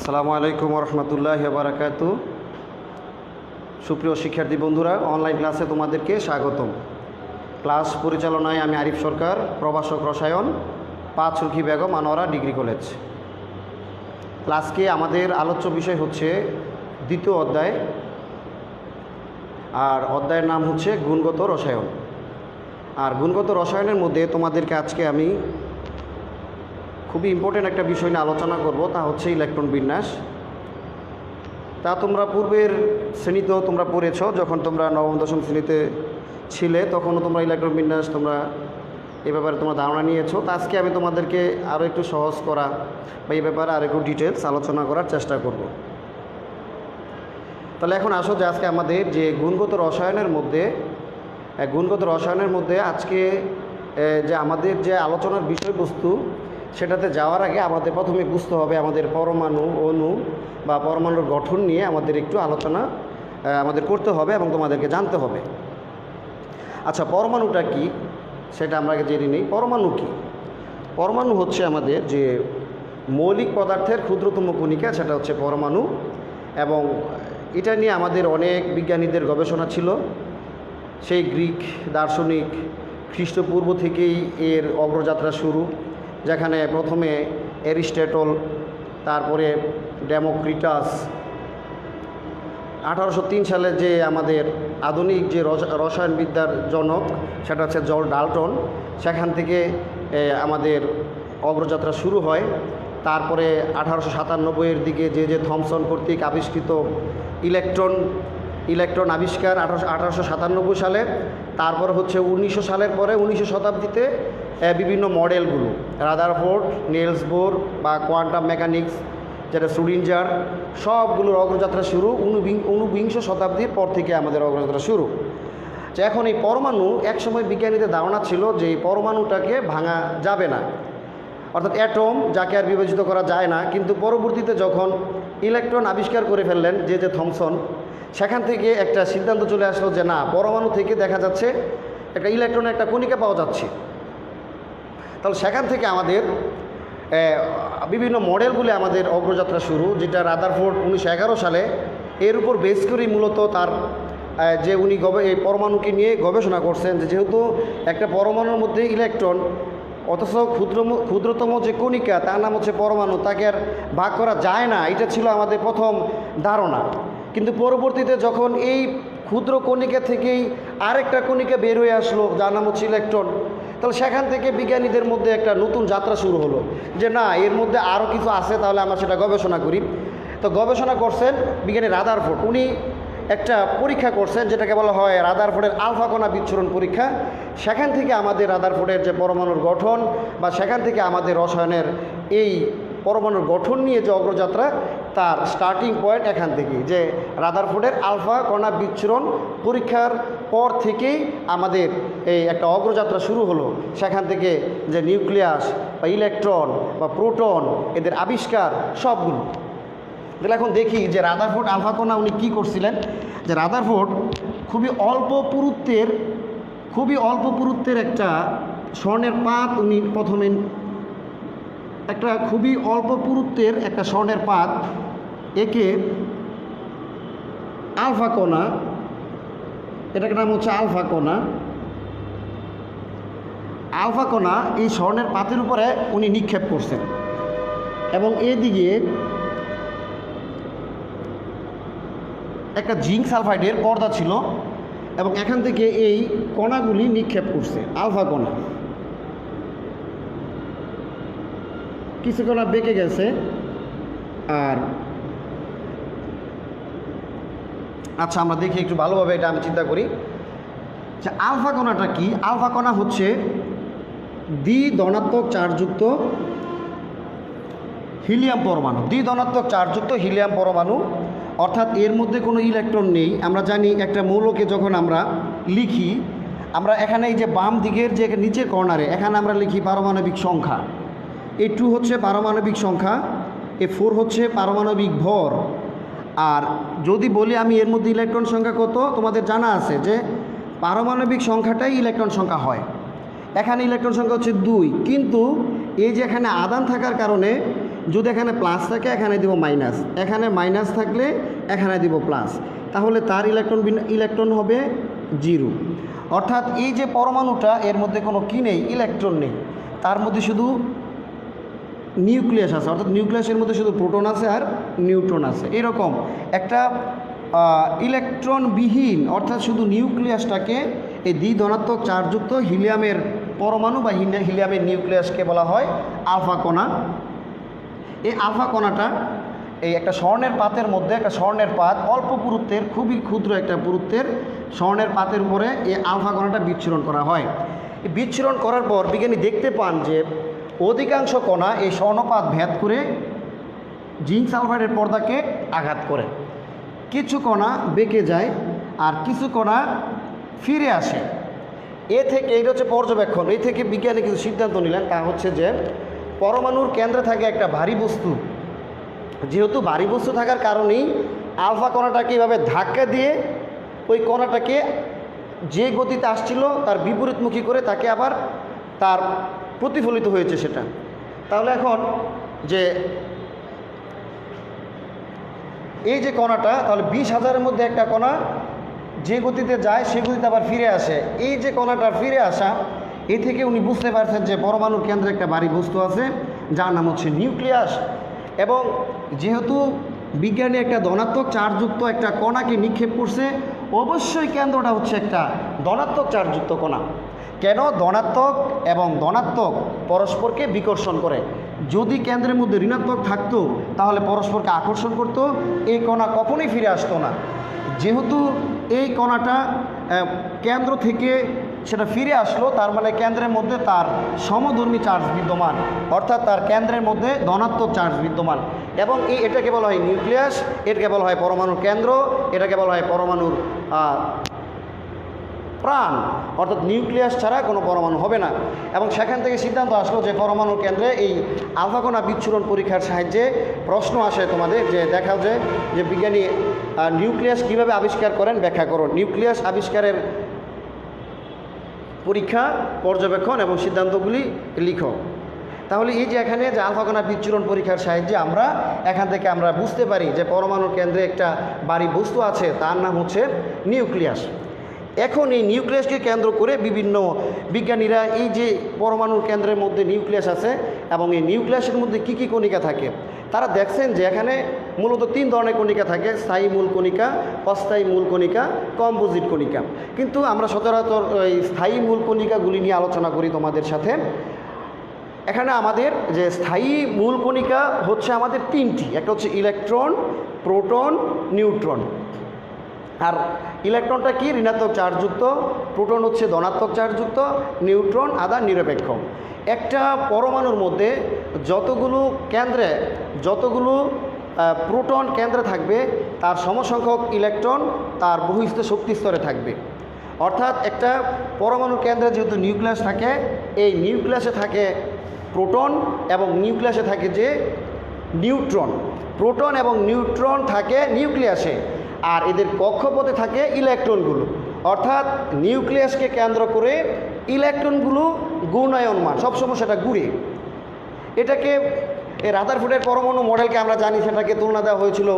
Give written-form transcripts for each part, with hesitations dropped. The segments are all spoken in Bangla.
আসসালামু আলাইকুম রহমতুল্লাহি ওয়া বারাকাতু। সুপ্রিয় শিক্ষার্থী বন্ধুরা, অনলাইন ক্লাসে তোমাদেরকে স্বাগতম। ক্লাস পরিচালনায় আমি আরিফ সরকার, প্রভাষক রসায়ন, 5 সুলকি বেগম আনোয়ারা ডিগ্রি কলেজ। ক্লাসকে আমাদের আলোচ্য বিষয় হচ্ছে দ্বিতীয় অধ্যায়, আর অধ্যায়ের নাম হচ্ছে গুণগত রসায়ন। আর গুণগত রসায়নের মধ্যে তোমাদেরকে আজকে আমি খুবই ইম্পর্টেন্ট একটা বিষয় নিয়ে আলোচনা করব, তা হচ্ছে ইলেকট্রন বিন্যাস। তা তোমরা পূর্বের শ্রেণীতেও তোমরা পড়েছ, যখন তোমরা নবম দশম শ্রেণীতে ছিলে তখনও তোমরা ইলেকট্রন বিন্যাস তোমরা এ ব্যাপারে তোমরা ধারণা নিয়েছো। তা আজকে আমি তোমাদেরকে আরও একটু সহজ করা বা এই ব্যাপারে আরও একটু ডিটেলস আলোচনা করার চেষ্টা করব। তাহলে এখন আসো যে আজকে আমাদের যে গুণগত রসায়নের মধ্যে আজকে যে আমাদের যে আলোচনার বিষয়বস্তু, সেটাতে যাওয়ার আগে আমাদের প্রথমে বুঝতে হবে আমাদের পরমাণু, অণু বা পরমাণুর গঠন নিয়ে আমাদের একটু আলোচনা আমাদের করতে হবে এবং তোমাদেরকে জানতে হবে। আচ্ছা, পরমাণুটা কি সেটা আমরা আগে জেনে নিই। পরমাণু কি? পরমাণু হচ্ছে আমাদের যে মৌলিক পদার্থের ক্ষুদ্রতম কণিকা, সেটা হচ্ছে পরমাণু। এবং এটা নিয়ে আমাদের অনেক বিজ্ঞানীদের গবেষণা ছিল। সেই গ্রিক দার্শনিক খ্রিস্টপূর্ব থেকেই এর অগ্রযাত্রা শুরু, যেখানে প্রথমে অ্যারিস্টটল, তারপরে ডেমোক্রিটাস। 1803 সালে যে আমাদের আধুনিক যে রসায়নবিদ্যার জনক, সেটা হচ্ছে জর্জ ডাল্টন, সেখান থেকে আমাদের অগ্রযাত্রা শুরু হয়। তারপরে 1897-এর দিকে যে থমসন কর্তৃক আবিষ্কৃত ইলেকট্রন আবিষ্কার 1897 সালে। তারপর হচ্ছে 1900 সালের পরে 1900 শতাব্দীতে বিভিন্ন মডেলগুলো, রাদারফোর্ড, নিলস বোর বা কোয়ান্টাম মেকানিক্স, যেটা শ্রোডিঞ্জার, সবগুলোর অগ্রযাত্রা শুরু 19বিংশ শতাব্দীর পর থেকে আমাদের অগ্রযাত্রা শুরু। যে এখন এই পরমাণু, একসময় বিজ্ঞানীদের ধারণা ছিল যে এই পরমাণুটাকে ভাঙা যাবে না, অর্থাৎ অ্যাটম, যাকে আর বিবেচিত করা যায় না। কিন্তু পরবর্তীতে যখন ইলেকট্রন আবিষ্কার করে ফেললেন যে থমসন, সেখান থেকে একটা সিদ্ধান্ত চলে আসলো যে না, পরমাণু থেকে দেখা যাচ্ছে একটা ইলেকট্রনের একটা কণিকা পাওয়া যাচ্ছে। তাহলে সেখান থেকে আমাদের বিভিন্ন মডেলগুলি আমাদের অগ্রযাত্রা শুরু, যেটা রাদারফোর্ড 1911 সালে এর উপর বেস করেই মূলত তার যে উনি এই পরমাণুকে নিয়ে গবেষণা করছেন, যে যেহেতু একটা পরমাণুর মধ্যে ইলেকট্রন, অথচ ক্ষুদ্রতম যে কণিকা তার নাম হচ্ছে পরমাণু, তাকে আর ভাগ করা যায় না, এটা ছিল আমাদের প্রথম ধারণা। কিন্তু পরবর্তীতে যখন এই ক্ষুদ্র কণিকা থেকেই আরেকটা কণিকা বের হয়ে আসলো, যার নাম হচ্ছে ইলেকট্রন, তাহলে সেখান থেকে বিজ্ঞানীদের মধ্যে একটা নতুন যাত্রা শুরু হলো যে না, এর মধ্যে আরও কিছু আছে, তাহলে আমরা সেটা গবেষণা করি। তো গবেষণা করছেন বিজ্ঞানী রাদারফোর্ড। উনি একটা পরীক্ষা করছেন যেটাকে বলা হয় রাদারফোর্ডের আলফা কণা বিচ্ছুরণ পরীক্ষা। সেখান থেকে আমাদের রাদারফোর্ডের যে পরমাণুর গঠন, বা সেখান থেকে আমাদের রসায়নের এই পরমাণুর গঠন নিয়ে যে অগ্রযাত্রা, তার স্টার্টিং পয়েন্ট এখান থেকেই, যে রাদারফোর্ডের আলফা কণা বিচ্ছুরণ পরীক্ষার পর থেকেই আমাদের এই একটা অগ্রযাত্রা শুরু হলো। সেখান থেকে যে নিউক্লিয়াস বা ইলেকট্রন বা প্রোটন, এদের আবিষ্কার সবগুলো। তাহলে এখন দেখি যে রাদারফোর্ড আলফা কণা উনি কী করছিলেন। যে রাদারফোর্ড খুবই অল্প পুরুত্বের একটা স্বর্ণের পাত, উনি প্রথমে একটা খুবই অল্প পুরুত্বের একটা স্বর্ণের পাত, একে আলফা কণা, এটাকে নাম হচ্ছে আলফা কণা, এই স্বর্ণের পাতের উপরে উনি নিক্ষেপ করছেন। এবং এদিকে একটা জিঙ্ক সালফাইডের পর্দা ছিল, এবং এখান থেকে এই কণাগুলি নিক্ষেপ করছে, আলফা কণা। কিছু কণা বেঁকে গেছে। আর আচ্ছা, আমরা দেখি একটু ভালোভাবে, এটা আমি চিন্তা করি যে আলফা কণাটা কি। আলফা কণা হচ্ছে দ্বিধনাত্মক চার্জযুক্ত হিলিয়াম পরমাণু, অর্থাৎ এর মধ্যে কোনো ইলেকট্রন নেই। আমরা জানি একটা মৌলকে যখন আমরা লিখি, আমরা এখানে এই যে বাম দিকের যে নিচের কর্নারে, এখানে আমরা লিখি পারমাণবিক সংখ্যা। এই 2 হচ্ছে পারমাণবিক সংখ্যা, এই 4 হচ্ছে পারমাণবিক ভর। আর যদি বলি আমি এর মধ্যে ইলেকট্রন সংখ্যা কত, তোমাদের জানা আছে যে পারমাণবিক সংখ্যাটাই ইলেকট্রন সংখ্যা হয়। এখানে ইলেকট্রন সংখ্যা হচ্ছে 2, কিন্তু এই যে এখানে আদান থাকার কারণে যদি এখানে প্লাস থাকে এখানে দিব মাইনাস, এখানে মাইনাস থাকলে এখানে দিব প্লাস, তাহলে তার ইলেকট্রন হবে 0। অর্থাৎ এই যে পরমাণুটা এর মধ্যে কোনো কি নেই, ইলেকট্রন নেই, তার মধ্যে শুধু নিউক্লিয়াস আছে, অর্থাৎ নিউক্লিয়াসের মধ্যে শুধু প্রোটন আছে আর নিউট্রন আছে। এরকম একটা ইলেকট্রনবিহীন অর্থাৎ শুধু নিউক্লিয়াসটাকে এই দ্বিধনাত্মক চার্জযুক্ত হিলিয়ামের পরমাণু বা হিলিয়ামের নিউক্লিয়াসকে বলা হয় আলফা কণা। এই আলফা কণাটা এই একটা স্বর্ণের পাতের মধ্যে, একটা স্বর্ণের পাত অল্প পুরুত্বের, খুবই ক্ষুদ্র একটা পুরুত্বের স্বর্ণের পাতের উপরে এই আলফা কণাটা বিচ্ছুরণ করা হয়। এই বিচ্ছুরণ করার পর বিজ্ঞানী দেখতে পান যে অধিকাংশ কণা এই স্বর্ণপাত ভেদ করে জিঙ্ক সালফাইডের পর্দাকে আঘাত করে, কিছু কণা বেঁকে যায় আর কিছু কণা ফিরে আসে। এ থেকে এটা হচ্ছে পর্যবেক্ষণ, এই থেকে বিজ্ঞানী কিছু সিদ্ধান্ত নিলেন, তা হচ্ছে যে পরমাণুর কেন্দ্রে থাকে একটা ভারী বস্তু, যেহেতু ভারী বস্তু থাকার কারণেই আলফা কণাটাকে এইভাবে ধাক্কা দিয়ে ওই কণাটাকে যে গতিতে আসছিল তার বিপরীতমুখী করে তাকে আবার তার প্রতিফলিত হয়েছে সেটা। তাহলে এখন যে এই যে কণাটা, তাহলে 20,000-এর মধ্যে একটা কণা যে গতিতে যায় সে গতিতে আবার ফিরে আসে। এই যে কণাটা ফিরে আসা, এই থেকে উনি বুঝতে পারছেন যে পরমাণুর কেন্দ্রে একটা ভারী বস্তু আছে যার নাম হচ্ছে নিউক্লিয়াস। এবং যেহেতু বিজ্ঞানী একটা ধনাত্মক চার্জযুক্ত একটা কণাকে নিক্ষেপ করছে, অবশ্যই কেন্দ্রটা হচ্ছে একটা ধনাত্মক চার্জযুক্ত কণা। কেন? ধনাত্মক এবং ধনাত্মক পরস্পরকে বিকর্ষণ করে। যদি কেন্দ্রের মধ্যে ঋণাত্মক থাকতো তাহলে পরস্পরকে আকর্ষণ করত, এই কণা কখনোই ফিরে আসতো না। যেহেতু এই কণাটা কেন্দ্র থেকে সেটা ফিরে আসলো, তার মানে কেন্দ্রের মধ্যে তার সমধর্মী চার্জ বিদ্যমান, অর্থাৎ তার কেন্দ্রের মধ্যে ধনাত্মক চার্জ বিদ্যমান। এবং এটাকে বলা হয় নিউক্লিয়াস, এটাকে বলা হয় পরমাণুর কেন্দ্র, এটাকে বলা হয় পরমাণুর প্রাণ, অর্থাৎ নিউক্লিয়াস ছাড়া কোনো পরমাণু হবে না। এবং সেখান থেকে সিদ্ধান্ত আসলো যে পরমাণুর কেন্দ্রে এই আলফা কণা বিচ্ছুরণ পরীক্ষার সাহায্যে প্রশ্ন আসে তোমাদের, যে দেখাও যে বিজ্ঞানী নিউক্লিয়াস কীভাবে আবিষ্কার করেন, ব্যাখ্যা করুন। নিউক্লিয়াস আবিষ্কারের পরীক্ষা, পর্যবেক্ষণ এবং সিদ্ধান্তগুলি লিখো। তাহলে এই যে এখানে যে আলফা কণা বিচ্ছুরণ পরীক্ষার সাহায্যে আমরা এখান থেকে আমরা বুঝতে পারি যে পরমাণুর কেন্দ্রে একটা ভারী বস্তু আছে, তার নাম হচ্ছে নিউক্লিয়াস। এখন এই নিউক্লিয়াসকে কেন্দ্র করে বিভিন্ন বিজ্ঞানীরা এই যে পরমাণুর কেন্দ্রের মধ্যে নিউক্লিয়াস আছে এবং এই নিউক্লিয়াসের মধ্যে কী কী কণিকা থাকে, তারা দেখছেন যে এখানে মূলত 3 ধরনের কণিকা থাকে: স্থায়ী মূল কণিকা, অস্থায়ী মূল কণিকা, কম্পোজিট কণিকা। কিন্তু আমরা সচরাচর এই স্থায়ী মূল কণিকাগুলি নিয়ে আলোচনা করি তোমাদের সাথে। এখানে আমাদের যে স্থায়ী মূল কণিকা হচ্ছে আমাদের 3টি, একটা হচ্ছে ইলেকট্রন, প্রোটন, নিউট্রন। আর ইলেকট্রনটা কি? ঋণাত্মক চার্জযুক্ত, প্রোটন হচ্ছে ধনাত্মক চার্জযুক্ত, নিউট্রন আধান নিরপেক্ষ। একটা পরমাণুর মধ্যে যতগুলো প্রোটন কেন্দ্রে থাকবে তার সমসংখ্যক ইলেকট্রন তার বহিঃস্থ শক্তি স্তরে থাকবে। অর্থাৎ একটা পরমাণুর কেন্দ্রে যেহেতু নিউক্লিয়াস থাকে, এই নিউক্লিয়াসে থাকে প্রোটন এবং নিউক্লিয়াসে থাকে যে নিউট্রন। প্রোটন এবং নিউট্রন থাকে নিউক্লিয়াসে, আর এদের কক্ষপথে থাকে ইলেকট্রনগুলো। অর্থাৎ নিউক্লিয়াসকে কেন্দ্র করে ইলেকট্রনগুলো ঘূর্ণায়মান, সবসময় সেটা ঘুরে। এটাকে এই রাদারফোর্ডের পরমাণু মডেলকে আমরা জানি, সেটাকে তুলনা দেওয়া হয়েছিল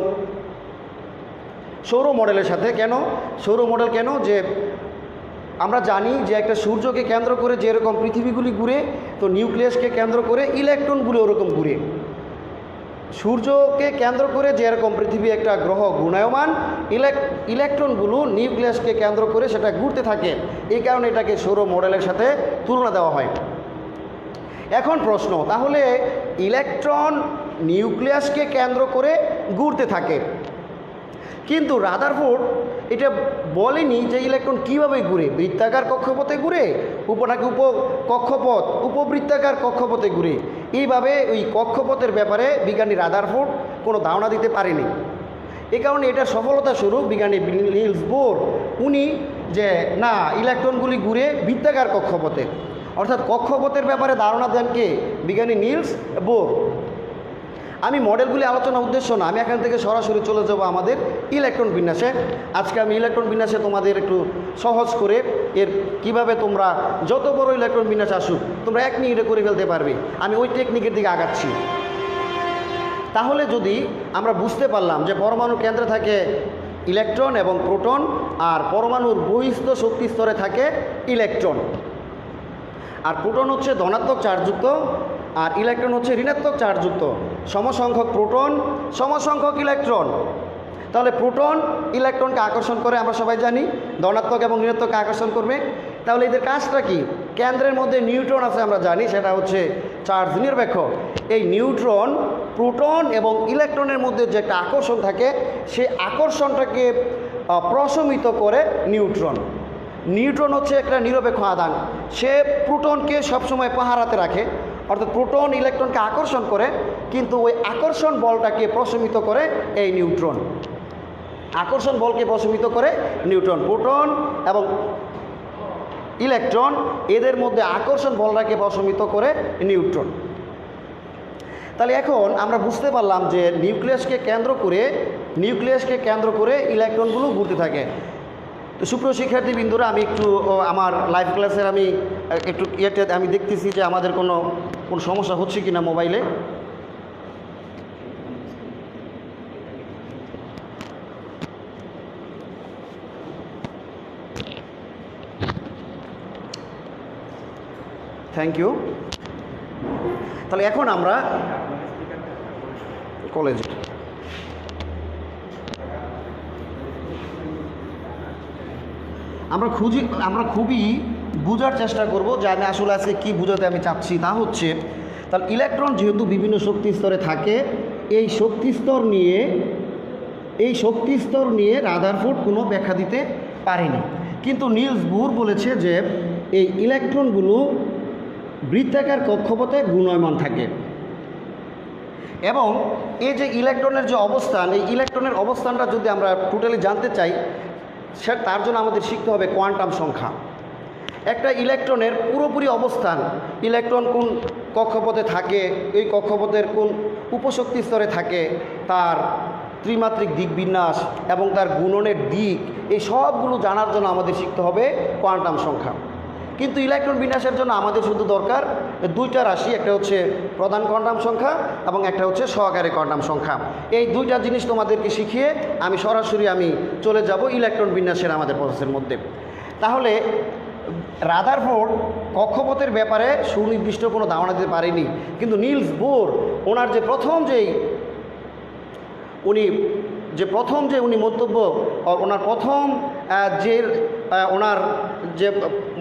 সৌর মডেলের সাথে। কেন সৌর মডেল? কেন যে আমরা জানি যে একটা সূর্যকে কেন্দ্র করে যেরকম পৃথিবীগুলি ঘুরে, তো নিউক্লিয়াসকে কেন্দ্র করে ইলেকট্রনগুলো ওরকম ঘুরে। সূর্যকে কেন্দ্র করে যেরকম পৃথিবী একটা গ্রহ ঘূর্ণায়মান, ইলেকট্রনগুলো নিউক্লিয়াসকে কেন্দ্র করে সেটা ঘুরতে থাকে। এই কারণে এটাকে সৌর মডেলের সাথে তুলনা দেওয়া হয়। এখন প্রশ্ন, তাহলে ইলেকট্রন নিউক্লিয়াসকে কেন্দ্র করে ঘুরতে থাকে, কিন্তু রাদারফোর্ড এটা বলেনি যে ইলেকট্রন কীভাবে ঘুরে, বৃত্তাকার কক্ষপথে ঘুরে নাকি উপবৃত্তাকার কক্ষপথে ঘুরে। এইভাবে ওই কক্ষপথের ব্যাপারে বিজ্ঞানী রাদারফোর্ড কোনো ধারণা দিতে পারেনি। এই কারণে এটা সফলতা স্বরূপ বিজ্ঞানী নিলস বোর উনি যে না, ইলেকট্রনগুলি ঘুরে বৃত্তাকার কক্ষপথে, অর্থাৎ কক্ষপথের ব্যাপারে ধারণা দেন কে? বিজ্ঞানী নিলস বোর। আমি মডেলগুলি আলোচনার উদ্দেশ্য না, আমি এখান থেকে সরাসরি চলে যাব আমাদের ইলেকট্রন বিন্যাসে। আজকে আমি ইলেকট্রন বিন্যাসে তোমাদের একটু সহজ করে এর কিভাবে তোমরা যত বড় ইলেকট্রন বিন্যাস আসুক তোমরা 1 মিনিটে করে ফেলতে পারবে, আমি ওই টেকনিকের দিকে আগাচ্ছি। তাহলে যদি আমরা বুঝতে পারলাম যে পরমাণুর কেন্দ্রে থাকে ইলেকট্রন এবং প্রোটন, আর পরমাণুর বহিস্থ শক্তি স্তরে থাকে ইলেকট্রন, আর প্রোটন হচ্ছে ধনাত্মক চার্জযুক্ত আর ইলেকট্রন হচ্ছে ঋণাত্মক চার্জযুক্ত। সমসংখ্যক প্রোটন, সমসংখ্যক ইলেকট্রন। তাহলে প্রোটন ইলেকট্রনকে আকর্ষণ করে, আমরা সবাই জানি, ধনাত্মক এবং ঋণাত্মককে আকর্ষণ করবে। তাহলে এদের কাজটা কি? কেন্দ্রের মধ্যে নিউট্রন আছে, আমরা জানি, সেটা হচ্ছে চার্জ নিরপেক্ষ। এই নিউট্রন, প্রোটন এবং ইলেকট্রনের মধ্যে যে একটা আকর্ষণ থাকে, সেই আকর্ষণটাকে প্রশমিত করে নিউট্রন। নিউট্রন হচ্ছে একটা নিরপেক্ষ আধান, সে প্রোটনকে সবসময় পাহারাতে রাখে, অর্থাৎ প্রোটন ইলেকট্রনকে আকর্ষণ করে, কিন্তু ওই আকর্ষণ বলটাকে প্রশমিত করে এই নিউট্রন। আকর্ষণ বলকে প্রশমিত করে নিউট্রন। প্রোটন এবং ইলেকট্রন, এদের মধ্যে আকর্ষণ বলটাকে প্রশমিত করে নিউট্রন। তাহলে এখন আমরা বুঝতে পারলাম যে নিউক্লিয়াসকে কেন্দ্র করে ইলেকট্রনগুলো ঘুরতে থাকে। তো সুপ্রিয় শিক্ষার্থীবৃন্দুরা, আমি একটু আমার লাইভ ক্লাসের আমি একটু আমি দেখতেছি যে আমাদের কোনো সমস্যা হচ্ছে কি না মোবাইলে। Thank you. তাহলে এখন আমরা কলেজে আমরা খুবই বোঝার চেষ্টা করব যে আমি আসলে আজকে কী বোঝাতে আমি চাচ্ছি। তা হচ্ছে, তাহলে ইলেকট্রন যেহেতু বিভিন্ন শক্তি স্তরে থাকে, এই শক্তি স্তর নিয়ে রাদারফোর্ড কোনো ব্যাখ্যা দিতে পারেনি। কিন্তু নিলস বোর বলেছে যে এই ইলেকট্রনগুলো বৃত্তাকার কক্ষপথে ঘূর্ণায়মান থাকে, এবং এই যে ইলেকট্রনের যে অবস্থান, এই ইলেকট্রনের অবস্থানটা যদি আমরা টোটালি জানতে চাই, তার জন্য আমাদের শিখতে হবে কোয়ান্টাম সংখ্যা। একটা ইলেকট্রনের পুরোপুরি অবস্থান, ইলেকট্রন কোন কক্ষপথে থাকে, এই কক্ষপথের কোন উপশক্তি স্তরে থাকে, তার ত্রিমাত্রিক দিক বিন্যাস এবং তার গুণনের দিক, এই সবগুলো জানার জন্য আমাদের শিখতে হবে কোয়ান্টাম সংখ্যা। কিন্তু ইলেকট্রন বিন্যাসের জন্য আমাদের শুধু দরকার দুইটা রাশি, একটা হচ্ছে প্রধান কোয়ান্টাম সংখ্যা এবং একটা হচ্ছে সহকারী কোয়ান্টাম সংখ্যা। এই দুইটা জিনিস তোমাদেরকে শিখিয়ে আমি সরাসরি চলে যাব ইলেকট্রন বিন্যাসের আমাদের প্রসেসের মধ্যে। তাহলে রাদারফোর্ড কক্ষপথের ব্যাপারে সুনির্দিষ্ট কোনো ধারণা দিতে পারেনি, কিন্তু নিলস বোর ওনার যে প্রথম যে উনি মন্তব্য, ওনার প্রথম ওনার যে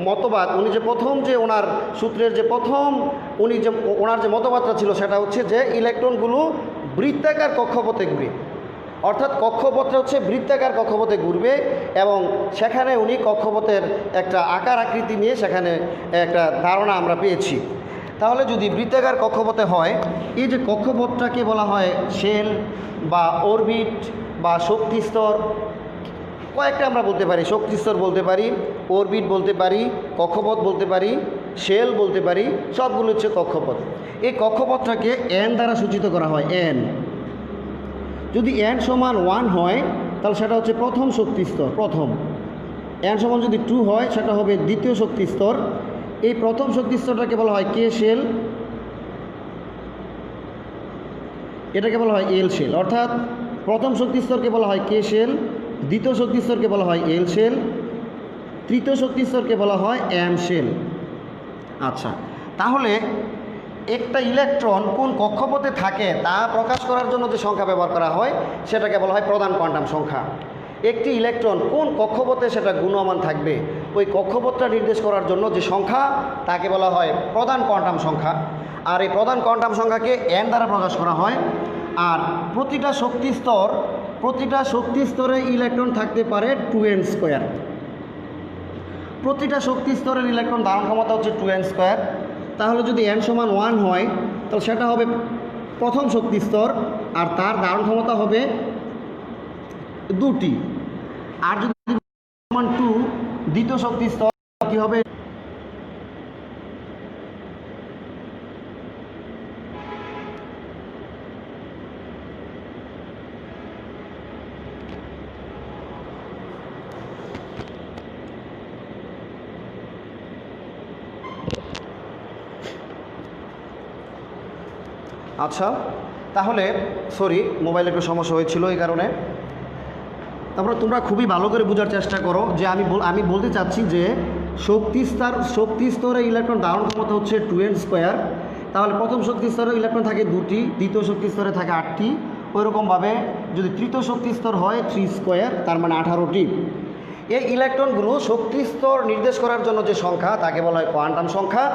মতবাদ, ওনার সূত্রের যে প্রথম ওনার যে মতবাদটা ছিল, সেটা হচ্ছে যে ইলেকট্রনগুলো বৃত্তাকার কক্ষপথে ঘুরে, অর্থাৎ কক্ষপথটা হচ্ছে বৃত্তাকার কক্ষপথে ঘুরবে, এবং সেখানে উনি কক্ষপথের একটা আকার আকৃতি নিয়ে সেখানে একটা ধারণা আমরা পেয়েছি। তাহলে যদি বৃত্তাকার কক্ষপথে হয়, এই যে কক্ষপথটাকে বলা হয় শেল বা অরবিট বা শক্তি স্তর, কয়েকটা আমরা বলতে পারি। শক্তি স্তর বলতে পারি, অরবিট বলতে পারি, কক্ষপথ বলতে পারি, শেল বলতে পারি, সবগুলো হচ্ছে কক্ষপথ। এই কক্ষপথটাকে এন দ্বারা সূচিত করা হয়, এন। যদি n সমান 1 হয় তাহলে সেটা হচ্ছে প্রথম শক্তি স্তর, প্রথম। n সমান যদি 2 হয় সেটা হবে দ্বিতীয় শক্তি স্তর। এই প্রথম শক্তি স্তরটাকে বলা হয় কে শেল, এটাকে বলা হয় এল শেল। অর্থাৎ প্রথম শক্তি স্তরকে বলা হয় কে শেল, দ্বিতীয় শক্তি স্তরকে বলা হয় এল শেল, তৃতীয় শক্তি স্তরকে বলা হয় এম শেল। আচ্ছা, তাহলে একটা ইলেকট্রন কোন কক্ষপথে থাকে তা প্রকাশ করার জন্য যে সংখ্যা ব্যবহার করা হয় সেটাকে বলা হয় প্রধান কোয়ান্টাম সংখ্যা। একটি ইলেকট্রন কোন কক্ষপথে সেটা গুণমান থাকবে, ওই কক্ষপথটা নির্দেশ করার জন্য যে সংখ্যা তাকে বলা হয় প্রধান কোয়ান্টাম সংখ্যা। আর এই প্রধান কোয়ান্টাম সংখ্যাকে এন দ্বারা প্রকাশ করা হয়। আর প্রতিটা শক্তি স্তরে ইলেকট্রন থাকতে পারে 2n²। প্রতিটা শক্তি স্তরের ইলেকট্রন ধারণ ক্ষমতা হচ্ছে 2n²। তাহলে যদি n সমান 1 হয় তাহলে সেটা হবে প্রথম শক্তি স্তর, আর তার ধারণ ক্ষমতা হবে 2টি। আর যদি সমান 2 দ্বিতীয় শক্তি স্তর কী হবে? আচ্ছা, তাহলে সরি, মোবাইলে একটু সমস্যা হয়েছিল এই কারণে। তারপরে তোমরা খুবই ভালো করে বোঝার চেষ্টা করো যে আমি বলতে চাচ্ছি যে শক্তি স্তরে ইলেকট্রন ধারণ ক্ষমতা হচ্ছে 2n²। তাহলে প্রথম শক্তি স্তরে ইলেকট্রন থাকে 2টি, দ্বিতীয় শক্তি স্তরে থাকে 8টি, ওইরকমভাবে যদি তৃতীয় শক্তি স্তর হয় 3², তার মানে 18টি। এই ইলেকট্রনগুলো শক্তি স্তর নির্দেশ করার জন্য যে সংখ্যা তাকে বলা হয় কোয়ান্টাম সংখ্যা।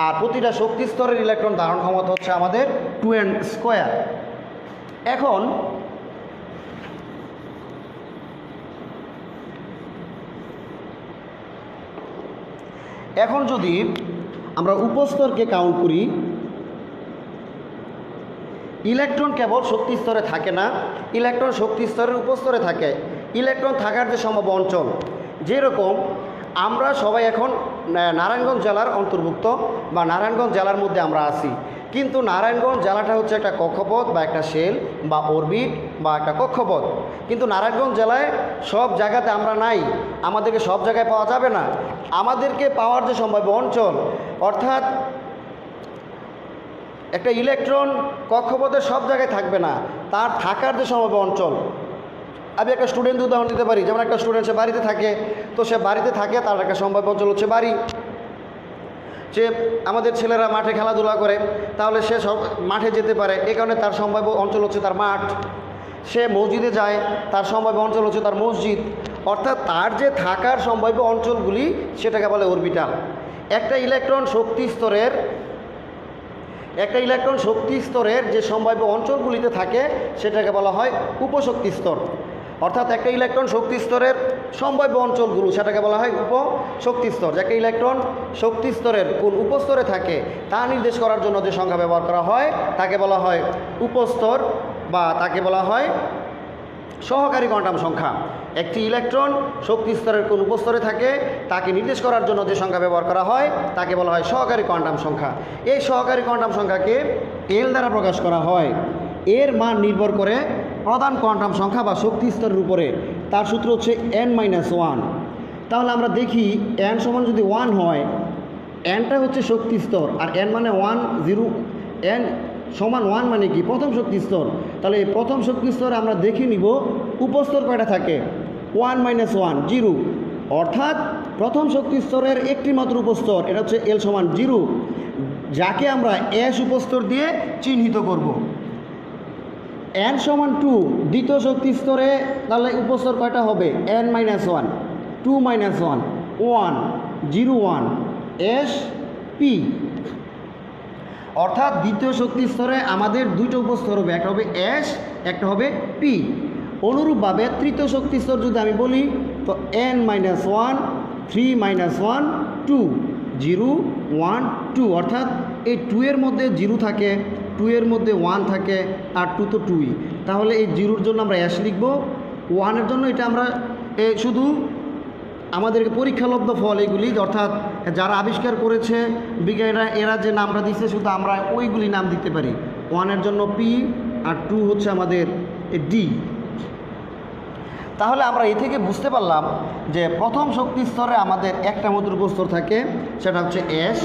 আর প্রতিটা শক্তি স্তরের ইলেকট্রন ধারণ ক্ষমতা হচ্ছে আমাদের 2n²। এখন যদি আমরা উপস্তরকে কাউন্ট করি, ইলেকট্রন কেবল শক্তি স্তরে থাকে না, ইলেকট্রন শক্তি স্তরের উপস্তরে থাকে। ইলেকট্রন থাকার যে সম্ভাব্য অঞ্চল, যেরকম আমরা সবাই এখন নারায়ণগঞ্জ জেলার অন্তর্ভুক্ত বা নারায়ণগঞ্জ জেলার মধ্যে আমরা আছি, কিন্তু নারায়ণগঞ্জ জেলাটা হচ্ছে একটা কক্ষপথ বা একটা শেল বা অরবিট বা একটা কক্ষপথ। কিন্তু নারায়ণগঞ্জ জেলায় সব জায়গাতে আমরা নাই, আমাদেরকে সব জায়গায় পাওয়া যাবে না। আমাদেরকে পাওয়ার যে সম্ভাব্য অঞ্চল, অর্থাৎ একটা ইলেকট্রন কক্ষপথের সব জায়গায় থাকবে না, তার থাকার যে সম্ভাব্য অঞ্চল। আমি একটা স্টুডেন্ট উদাহরণ দিতে পারি, যেমন একটা স্টুডেন্ট সে বাড়িতে থাকে, তো সে বাড়িতে থাকে, তার একটা সম্ভাব্য অঞ্চল হচ্ছে বাড়ি। সে আমাদের ছেলেরা মাঠে খেলাধুলা করে, তাহলে সে সব মাঠে যেতে পারে, এ কারণে তার সম্ভাব্য অঞ্চল হচ্ছে তার মাঠ। সে মসজিদে যায়, তার সম্ভাব্য অঞ্চল হচ্ছে তার মসজিদ। অর্থাৎ তার যে থাকার সম্ভাব্য অঞ্চলগুলি সেটাকে বলে অরবিটাল। একটা ইলেকট্রন শক্তি স্তরের যে সম্ভাব্য অঞ্চলগুলিতে থাকে সেটাকে বলা হয় উপশক্তি স্তর। অর্থাৎ একটা ইলেকট্রন শক্তি স্তরের সম্ভাব্য অঞ্চলগুলো সেটাকে বলা হয় উপশক্তি স্তর। একটা ইলেকট্রন শক্তি স্তরের কোন উপস্তরে থাকে তা নির্দেশ করার জন্য যে সংখ্যা ব্যবহার করা হয় তাকে বলা হয় উপস্তর বা তাকে বলা হয় সহকারী কোয়ান্টাম সংখ্যা। একটি ইলেকট্রন শক্তি স্তরের কোন উপস্তরে থাকে তাকে নির্দেশ করার জন্য যে সংখ্যা ব্যবহার করা হয় তাকে বলা হয় সহকারী কোয়ান্টাম সংখ্যা। এই সহকারী কোয়ান্টাম সংখ্যাকে এল দ্বারা প্রকাশ করা হয়। এর মান নির্ভর করে প্রধান কোয়ান্টাম সংখ্যা বা শক্তি স্তরের উপরে। তার সূত্র হচ্ছে n-1। তাহলে আমরা দেখি n সমান যদি 1 হয়, nটা হচ্ছে শক্তি স্তর, আর n মানে 1 0, n সমান 1 মানে কি প্রথম শক্তি স্তর। তাহলে এই প্রথম শক্তি স্তরে আমরা দেখে নিব উপস্তর কয়টা থাকে, 1 - 1 0। অর্থাৎ প্রথম শক্তি স্তরের একটি মাত্র উপস্তর, এটা হচ্ছে L সমান 0, যাকে আমরা S উপস্তর দিয়ে চিহ্নিত করব। n সমান 2 দ্বিতীয় শক্তি স্তরে, তাহলে উপস্তর কয়টা হবে, n-1 2 - 1 1 0 1 S P। অর্থাৎ দ্বিতীয় শক্তি স্তরে আমাদের দুইটা উপস্তর হবে, একটা হবে S, একটা হবে P। অনুরূপভাবে তৃতীয় শক্তি স্তর যদি আমি বলি তো n-1 3 - 1 2 0 1 2। অর্থাৎ এই 2 এর মধ্যে 0 থাকে, 2 এর মধ্যে 1 থাকে, আর 2 তো 2ই। তাহলে এই 0-র জন্য আমরা S লিখব, 1-এর জন্য এটা আমরা শুধু আমাদেরকে পরীক্ষালব্ধ ফল এগুলি, অর্থাৎ যারা আবিষ্কার করেছে বিজ্ঞানীরা, এরা যে নামটা দিচ্ছে শুধু আমরা ওইগুলি নাম দিতে পারি। 1-এর জন্য P আর 2 হচ্ছে আমাদের D। তাহলে আমরা এ থেকে বুঝতে পারলাম যে প্রথম শক্তি স্তরে আমাদের একটা মাত্র উপস্তর থাকে, সেটা হচ্ছে S।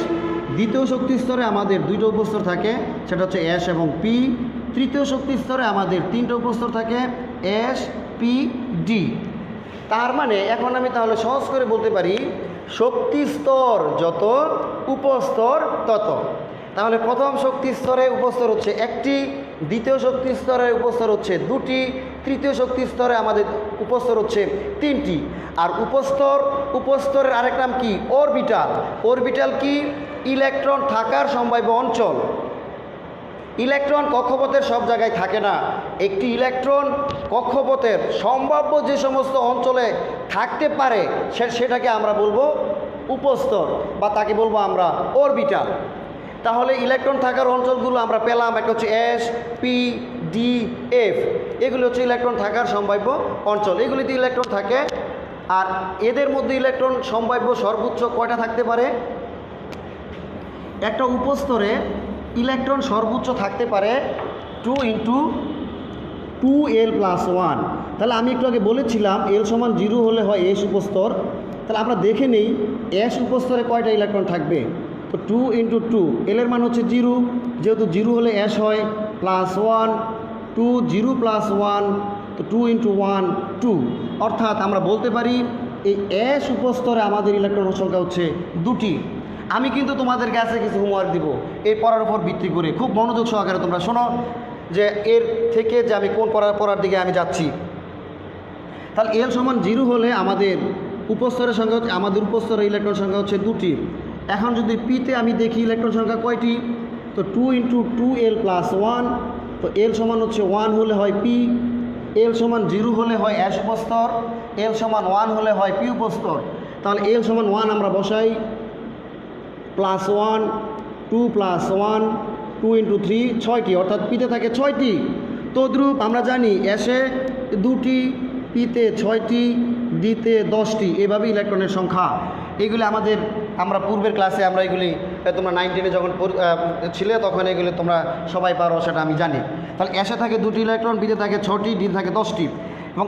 দ্বিতীয় শক্তি স্তরে আমাদের দুইটা উপস্তর থাকে, সেটা হচ্ছে S এবং P। তৃতীয় শক্তি স্তরে আমাদের তিনটা উপস্তর থাকে, S P D। তার মানে এখন আমি তাহলে সহজ করে বলতে পারি শক্তি স্তর যত উপস্তর তত। তাহলে প্রথম শক্তি স্তরে উপস্তর হচ্ছে একটি, দ্বিতীয় শক্তি স্তরে উপস্তর হচ্ছে দুটি, তৃতীয় শক্তি স্তরে আমাদের উপস্তর হচ্ছে তিনটি। আর উপস্তরের আরেক নাম কি, অরবিটাল। অরবিটাল কি, ইলেকট্রন থাকার সম্ভাব্য অঞ্চল। ইলেকট্রন কক্ষপথের সব জায়গায় থাকে না, একটি ইলেকট্রন কক্ষপথের সম্ভাব্য যে সমস্ত অঞ্চলে থাকতে পারে সেটাকে আমরা বলবো উপস্তর বা তাকে বলবো আমরা অরবিটাল। তাহলে ইলেকট্রন থাকার অঞ্চলগুলো আমরা পেলাম, একটা হচ্ছে S P D F, এগুলো হচ্ছে ইলেকট্রন থাকার সম্ভাব্য অঞ্চল। এগুলিতে ইলেকট্রন থাকে, আর এদের মধ্যে ইলেকট্রন সম্ভাব্য সর্বোচ্চ কয়টা থাকতে পারে, একটা উপস্তরে ইলেকট্রন সর্বোচ্চ থাকতে পারে 2 × 2l+1। তাহলে আমি একটু আগে বলেছিলাম L সমান 0 হলে হয় S উপস্তর। তাহলে আমরা দেখে নেই S উপস্তরে কয়টা ইলেকট্রন থাকবে। তো 2 × 2, L এর মান হচ্ছে 0, যেহেতু 0 হলে S হয়, প্লাস 1 2 0 প্লাস 1, তো 2 ইন্টু 1 2, অর্থাৎ আমরা বলতে পারি এই এস উপস্তরে আমাদের ইলেকট্রনের সংখ্যা হচ্ছে 2টি। আমি কিন্তু তোমাদের কাছে কিছু হোমওয়ার্ক দিব এই পড়ার উপর ভিত্তি করে, খুব মনোযোগ সহকারে তোমরা শোনো যে এর থেকে যে আমি কোন পড়ার দিকে আমি যাচ্ছি। তাহলে এল সমান 0 হলে আমাদের উপস্তরের সংখ্যা হচ্ছে, আমাদের উপস্তরের ইলেকট্রন সংখ্যা হচ্ছে 2টি। এখন যদি পিতে আমি দেখি ইলেকট্রন সংখ্যা কয়টি, তো 2 ইন্টু 2l প্লাস 1, তো এল সমান হচ্ছে 1 হলে হয় পি, এল সমান 0 হলে হয় এস উপস্তর, এল সমান 1 হলে হয় পি উপস্তর। তাহলে এল সমান 1 আমরা বসাই, প্লাস 1 2 প্লাস 1 2 ইন্টু 3 6টি, অর্থাৎ পিতে থাকে 6টি। তদ্রূপ আমরা জানি এসে 2টি, পিতে 6টি, ডিতে 10টি, এভাবে ইলেকট্রনের সংখ্যা। এগুলি আমাদের আমরা পূর্বের ক্লাসে আমরা এগুলি তোমরা 9 10-এ যখন ছিলে তখন এগুলি তোমরা সবাই পারো, সেটা আমি জানি। তাহলে এসে থাকে 2টি ইলেকট্রন, বিতে থাকে 6টি, ডি থাকে 10টি। এবং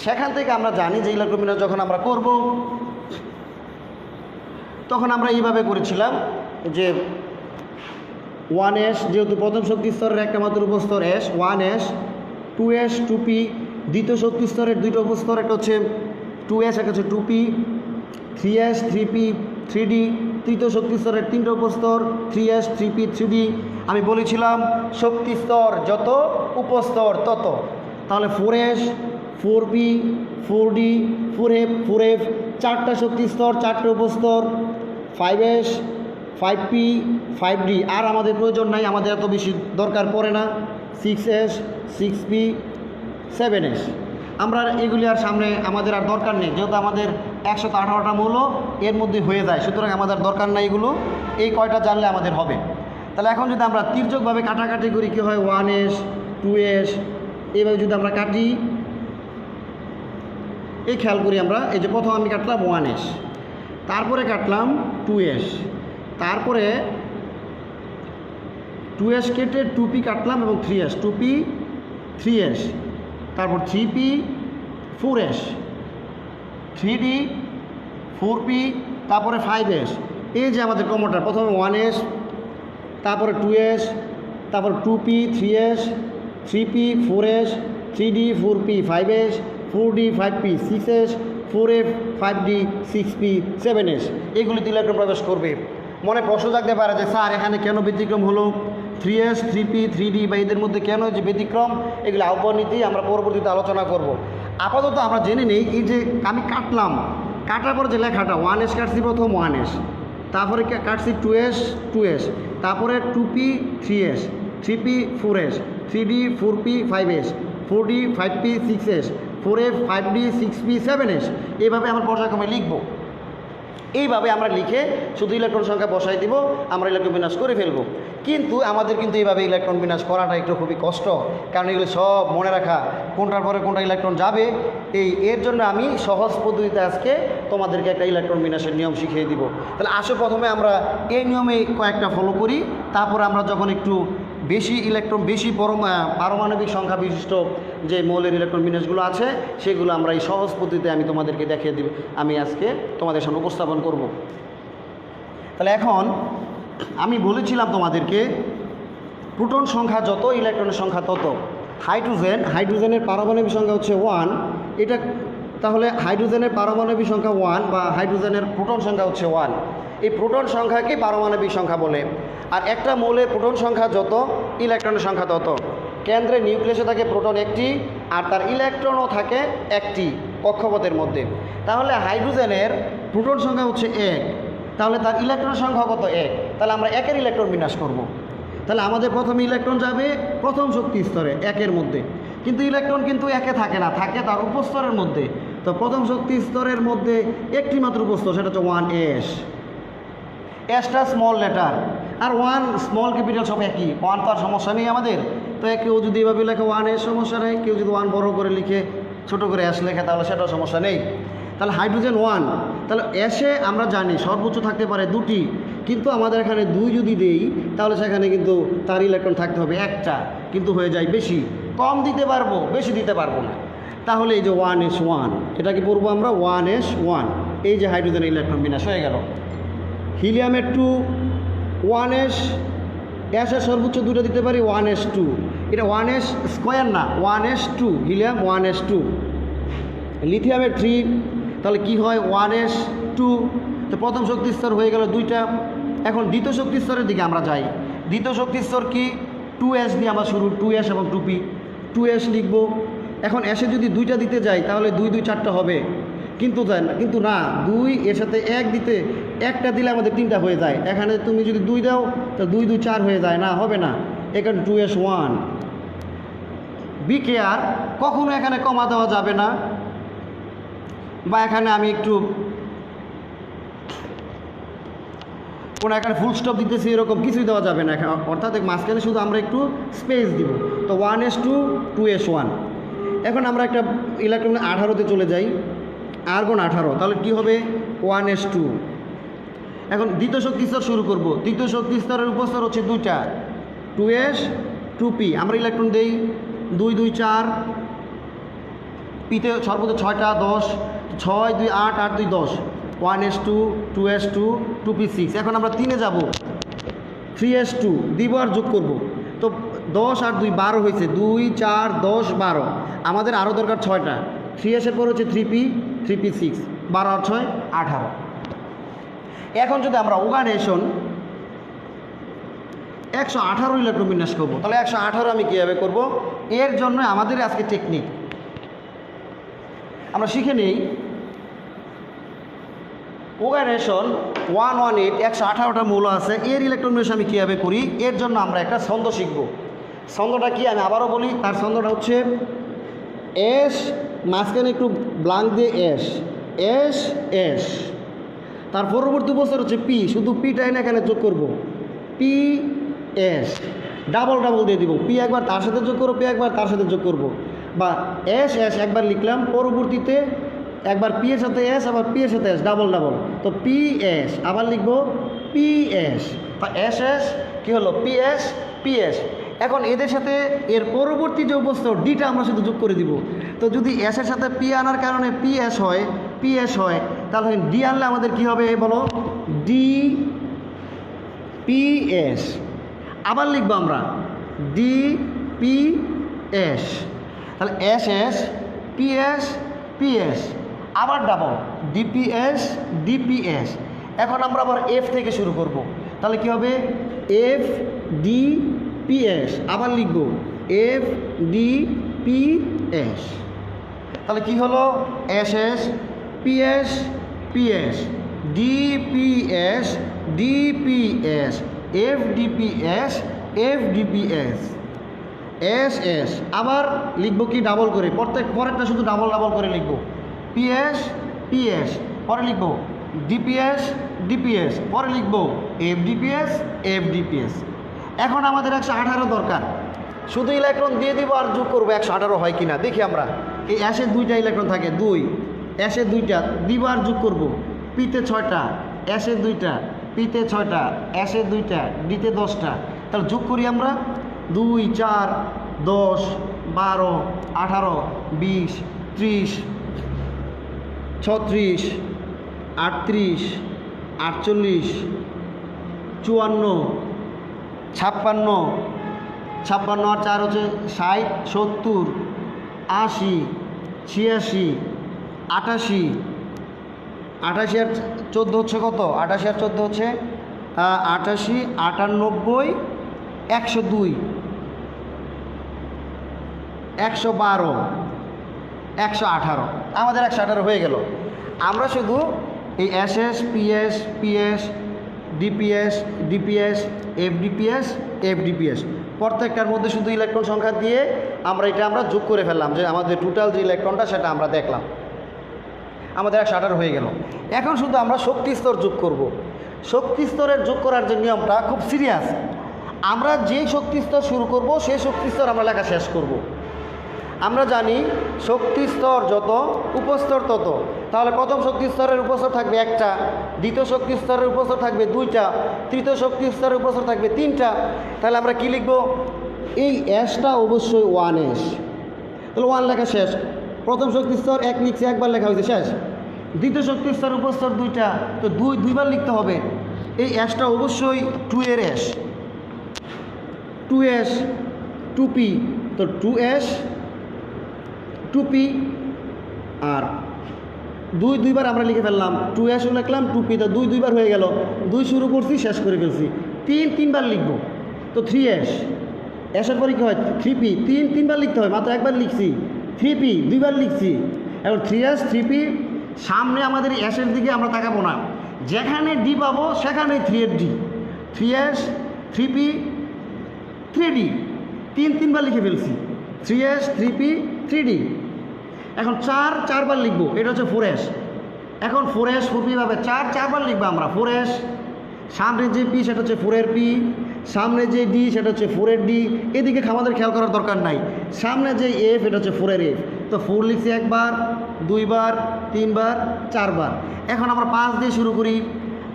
সেখান থেকে আমরা জানি যে ইলেকট্রন বিন্যাস যখন আমরা করব তখন আমরা এইভাবে করেছিলাম যে 1s, যেহেতু প্রথম শক্তি স্তরের একটা মাত্র উপস্তর এস, 1s 2s 2p, দ্বিতীয় শক্তি স্তরের দুইটা উপস্তর, একটা হচ্ছে 2s একটা হচ্ছে 2p, 3s 3p 3d, তৃতীয় শক্তি স্তরের তিনটা উপস্তর 3s 3p 3d। আমি বলেছিলাম শক্তি স্তর যত উপস্তর তত। তাহলে 4s 4p 4d 4f 4f, চারটা শক্তি স্তর, চারটে উপস্তর, 5s 5p 5d। আর আমাদের প্রয়োজন নাই, আমাদের এত বেশি দরকার পড়ে না। 6s 6p 7s, আমরা এগুলি আর সামনে আমাদের আর দরকার নেই, যেহেতু আমাদের 118টা মৌল এর মধ্যে হয়ে যায়, সুতরাং আমাদের দরকার নাই এগুলো, এই কয়টা জানলে আমাদের হবে। তাহলে এখন যদি আমরা তির্যকভাবে কাটাকাটি করি কী হয়, 1s 2s, এইভাবে যদি আমরা কাটি, এই খেয়াল করি আমরা, এই যে প্রথম আমি কাটলাম 1s, তারপরে কাটলাম 2s, তারপরে 2s কেটে 2p কাটলাম এবং 3s, 2p 3s, তারপর 3p 4s, 3d 4p, তারপরে 5s। এই যে আমাদের ক্রমটা, প্রথমে 1s, তারপরে 2s, তারপর 2p 3s, 3p 4s, 3d 4p 5s, 4d 5p 6s, 4f 5d 6p 7s। এগুলিতে ইলেকট্রন প্রবেশ করবে। মনে প্রশ্ন থাকতে পারে যে স্যার এখানে কেন ব্যতিক্রম হলো, 3s 3p 3d বা এদের মধ্যে কেন যে ব্যতিক্রম, এগুলো আহ্বানীতি আমরা পরবর্তীতে আলোচনা করব। আপাতত আমরা জেনে নেই এই যে আমি কাটলাম, কাটার পরে যে লেখাটা 1s কাটছি, প্রথম 1s, তারপরে কাটছি 2s 2s, তারপরে 2p 3s, 3p 4s, 3d 4p 5s, 4d 5p 6s, 4f 5d 6p 7s। এইভাবে আমরা পর্যায়ক্রমে লিখব। এইভাবে আমরা লিখে শুধু ইলেকট্রন সংখ্যা বসাই দিব, আমরা ইলেকট্রন বিন্যাস করে ফেলব। কিন্তু আমাদের কিন্তু এইভাবে ইলেকট্রন বিন্যাস করাটা একটু খুবই কষ্ট, কারণ এগুলো সব মনে রাখা কোনটার পরে কোনটা ইলেকট্রন যাবে, এর জন্য আমি সহজ পদ্ধতিতে আজকে তোমাদেরকে একটা ইলেকট্রন বিন্যাসের নিয়ম শিখিয়ে দিব। তাহলে আসো প্রথমে আমরা এই নিয়মে কয়েকটা ফলো করি, তারপর আমরা যখন একটু বেশি ইলেকট্রন, বেশি পারমাণবিক সংখ্যা বিশিষ্ট যে মৌলের ইলেকট্রন বিন্যাসগুলো আছে সেগুলো আমরা এই সহজ পদ্ধতিতে আমি তোমাদেরকে দেখিয়ে দিব, আমি আজকে তোমাদের সামনে উপস্থাপন করব। তাহলে এখন আমি বলেছিলাম তোমাদেরকে প্রোটন সংখ্যা যত, ইলেকট্রনের সংখ্যা তত। হাইড্রোজেনের পারমাণবিক সংখ্যা হচ্ছে 1, এটা তাহলে হাইড্রোজেনের পারমাণবিক সংখ্যা 1 বা হাইড্রোজেনের প্রোটন সংখ্যা হচ্ছে 1। এই প্রোটন সংখ্যাকে পারমাণবিক সংখ্যা বলে। আর একটা মৌলের প্রোটন সংখ্যা যত, ইলেকট্রনের সংখ্যা তত। কেন্দ্রে নিউক্লিয়াসে থাকে প্রোটন একটি, আর তার ইলেকট্রনও থাকে একটি কক্ষপথের মধ্যে। তাহলে হাইড্রোজেনের প্রোটন সংখ্যা হচ্ছে 1, তাহলে তার ইলেকট্রন সংখ্যা কত, 1। তাহলে আমরা 1-এর ইলেকট্রন বিন্যাস করব। তাহলে আমাদের প্রথমে ইলেকট্রন যাবে প্রথম শক্তি স্তরে 1-এর মধ্যে, কিন্তু ইলেকট্রন কিন্তু 1-এ থাকে না, থাকে তার উপস্তরের মধ্যে। তো প্রথম শক্তি স্তরের মধ্যে একটি মাত্র উপস্তর, সেটা হচ্ছে 1s। এসটা স্মল লেটার, আর 1 স্মল ক্যাপিটাল সব একই, 1 তো আর সমস্যা নেই আমাদের। তো কেউ যদি এভাবে লেখে 1s সমস্যা নেই, কেউ যদি 1 বড় করে লিখে ছোট করে s লেখে তাহলে সেটাও সমস্যা নেই। তাহলে হাইড্রোজেন 1, তাহলে এসে আমরা জানি সর্বোচ্চ থাকতে পারে 2টি, কিন্তু আমাদের এখানে 2 যদি দেই তাহলে সেখানে কিন্তু তার ইলেকট্রন থাকতে হবে 1টা, কিন্তু হয়ে যায় বেশি। কম দিতে পারবো, বেশি দিতে পারবো না। তাহলে এই যে 1s1, এটাকে পড়বো আমরা 1s1। এই যে হাইড্রোজেনের ইলেকট্রন বিন্যাস হয়ে গেল। হিলিয়ামের 2, 1s, এসের সর্বোচ্চ 2টা দিতে পারি 1s2। এটা 1s স্কোয়ার না, 1s2 হিলিয়াম 1s2, লিথিয়ামের 3, তাহলে কি হয় 1s2। তো প্রথম শক্তি স্তর হয়ে গেল 2টা। এখন দ্বিতীয় শক্তি স্তরের দিকে আমরা যাই। দ্বিতীয় শক্তি স্তর কি 2s দিয়ে আমরা শুরু, 2s এবং 2p, 2s লিখব। এখন এসে যদি 2টা দিতে যাই তাহলে 2 2 4টা হবে, কিন্তু না 2 এর সাথে 1 দিতে, 1টা দিলে আমাদের 3টা হয়ে যায়। এখানে তুমি যদি 2 দাও তো 2 2 4 হয়ে যায়, না হবে না, এখানে 2s1। বি কেয়ার, কখনো এখানে কমা দেওয়া যাবে না, বা এখানে আমি একটু কোনো এখানে ফুল স্টপ দিতেছি এরকম কিছুই দেওয়া যাবে না, অর্থাৎ মাঝখানে শুধু আমরা একটু স্পেস দিব। তো 1s2 2s1। এখন আমরা একটা ইলেকট্রন 18তে চলে যাই, আর্গন 18, তাহলে কি হবে 1s2। এখন দ্বিতীয় শক্তি স্তর শুরু করব। দ্বিতীয় শক্তি স্তরের উপস্তর হচ্ছে 2টা, 2s 2p। আমরা ইলেকট্রন দেই 2 2 4, পিতে সর্বোচ্চ 6টা 10, 6 2 8 8 2 10, 1s2 2s2 2p6। এখন আমরা 3-এ যাব, 3s2 দিব আর যোগ করব। তো 10 আর 2 12 হয়েছে, 2 4 10 12, আমাদের আরও দরকার 6টা। 3s-এর পর হচ্ছে 3p 3p6, 12 আর 6 18। এখন যদি আমরা ওগানেশন 118 ইলেকট্রন বিন্যাস করবো, তাহলে 118 আমি কীভাবে করব, এর জন্য আমাদের আজকে টেকনিক আমরা শিখে নেই। ওগানেশন 118 118টা মৌল আছে, এর ইলেকট্রন বিন্যাস আমি কীভাবে করি, এর জন্য আমরা একটা ছন্দ শিখব। ছন্দটা কি আমি আবারও বলি, তার ছন্দটা হচ্ছে এস, মাঝখানে একটু ব্লাঙ্ক দিয়ে এস এস এস, তার পরবর্তী উপস্তর হচ্ছে পি, শুধু পিটাই না এখানে যোগ করব, পি এস, ডাবল ডাবল দিয়ে দিব, পি একবার তার সাথে যোগ করবো, পি একবার তার সাথে যোগ করব, বা এস এস একবার লিখলাম, পরবর্তীতে একবার পি এর সাথে এস, আবার পি এর সাথে এস, ডাবল ডাবল, তো পি এস, আবার লিখবো পি এস, বা এস এস কী হলো পি এস পি এস। এখন এদের সাথে এর পরবর্তী যে উপস্তর ডিটা আমরা শুধু যোগ করে দিব। তো যদি এসের সাথে পি আনার কারণে পি এস হয়, তাহলে ডি আনলে আমাদের কি হবে বলো, ডি পি এস। আবার লিখবো আমরা ডি পি এস, তাহলে এস এস পি এস, আবার ডাবল ডিপিএস ডিপিএস। এখন আমরা আবার এফ থেকে শুরু করব, তাহলে কি হবে এফ ডি পিএস, আবার লিখব এফ ডি পি এস। তাহলে কি হলো S S PS PS DPS DPS F DPS F DPS S S. আবার লিখব কি ডাবল করে, পরেরটা শুধু ডাবল ডাবল করে লিখব, পিএস পিএস, পরে লিখব ডিপিএস ডিপিএস, পরে লিখব এফ ডিপিএস এফ ডিপিএস। এখন আমাদের 118 দরকার, শুধু ইলেকট্রন দিয়ে দিব আর যোগ করবো 118 হয় কিনা দেখি আমরা। এই অ্যাসের 2টা ইলেকট্রন থাকে, 2 অ্যাসের 2টা দিব আর যোগ করব, পিতে 6টা, অ্যাসের 2টা, পিতে 6টা, অ্যাসের 2টা, ডিতে 10টা, তাহলে যোগ করি আমরা 2 4 10 12 18 20 30 36 38 48 54 56 56 আর 4 হচ্ছে 60 70 80 86 88 88 আর 14 হচ্ছে কত, 88 আর 14 হচ্ছে 88 98 102 112 118, আমাদের 118 হয়ে গেল। আমরা শুধু এই S S PS PS DPS DPS FDPS FDPS প্রত্যেকটার মধ্যে শুধু ইলেকট্রন সংখ্যা দিয়ে আমরা যোগ করে ফেললাম, যে আমাদের টোটাল যে ইলেকট্রনটা সেটা আমরা দেখলাম, আমাদের 118 হয়ে গেল। এখন শুধু আমরা শক্তি স্তর যোগ করব। শক্তি স্তরের যোগ করার যে নিয়মটা খুব সিরিয়াস, আমরা যে শক্তি স্তর শুরু করব সেই শক্তি স্তর আমরা লেখা শেষ করব। আমরা জানি শক্তি স্তর যত উপস্তর তত, তাহলে প্রথম শক্তি স্তরের উপস্তর থাকবে 1টা, দ্বিতীয় শক্তি স্তরের উপস্তর থাকবে 2টা, তৃতীয় শক্তি স্তরের উপস্তর থাকবে 3টা। তাহলে আমরা কি লিখব, এই এসটা অবশ্যই 1s, তাহলে 1 লেখা শেষ। প্রথম শক্তি স্তর 1 লিখছে, একবার লেখা হয়েছে শেষ। দ্বিতীয় শক্তি স্তর উপস্তর 2টা, তো 2বার লিখতে হবে। এই এসটা অবশ্যই 2 এর এস, 2s 2p, তো 2s 2p, আর দুইবার আমরা লিখে ফেললাম, 2s লিখলাম 2p, তো দুইবার হয়ে গেল, 2 শুরু করছি শেষ করে ফেলছি, তিনবার লিখবো, তো 3s, এসের পরে কী হয় 3p, তিনবার লিখতে হয়, মাত্র একবার লিখছি, 3p দুইবার লিখছি, এখন 3s 3p, সামনে আমাদের এসের দিকে আমরা তাকাবো না, যেখানে ডি পাবো সেখানে 3d, 3s 3p 3d, তিনবার লিখে ফেলছি, 3s 3p 3d। এখন চারবার লিখবো, এটা হচ্ছে 4s, এখন 4s 4p ভাবে চারবার লিখবো আমরা, 4s, সামনে যে p সেটা হচ্ছে 4 এর p, সামনে যে d সেটা হচ্ছে 4 এর d, এদিকে আমাদের খেয়াল করার দরকার নাই, সামনে যে f এটা হচ্ছে 4 এর f, তো 4 লিখছি একবার, দুইবার, তিনবার, চারবার। এখন আমরা 5 দিয়ে শুরু করি,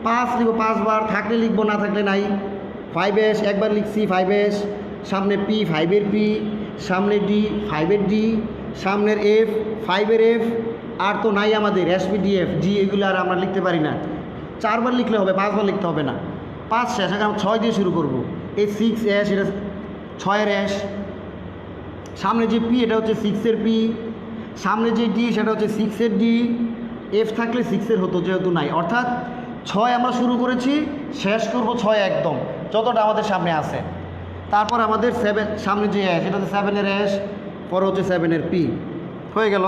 5 লিখবো 5 বার, থাকলে লিখবো, না থাকলে নাই। 5s একবার লিখছি 5s, সামনে p 5 এর p, সামনে d 5 এর d, সামনের f 5 এর f, আর তো নাই আমাদের SPDF g, এগুলো আর আমরা লিখতে পারি না, 4বার লিখলে হবে, 5বার লিখতে হবে না। 5 শেষ, এখন 6 দিয়ে শুরু করব, এই 6s এটা 6 এর s, সামনে যে p এটা হচ্ছে 6 এর p, সামনে যে d সেটা হচ্ছে 6 এর d, f থাকলে 6 এর হতো, যেহেতু নাই, অর্থাৎ 6 আমরা শুরু করেছি, শেষ করব 6 একদম, যতটা আমাদের সামনে আছে। তারপর আমাদের 7, সামনে যে s এটা হচ্ছে 7 এর s, পরে হচ্ছে 7 এর p, হয়ে গেল।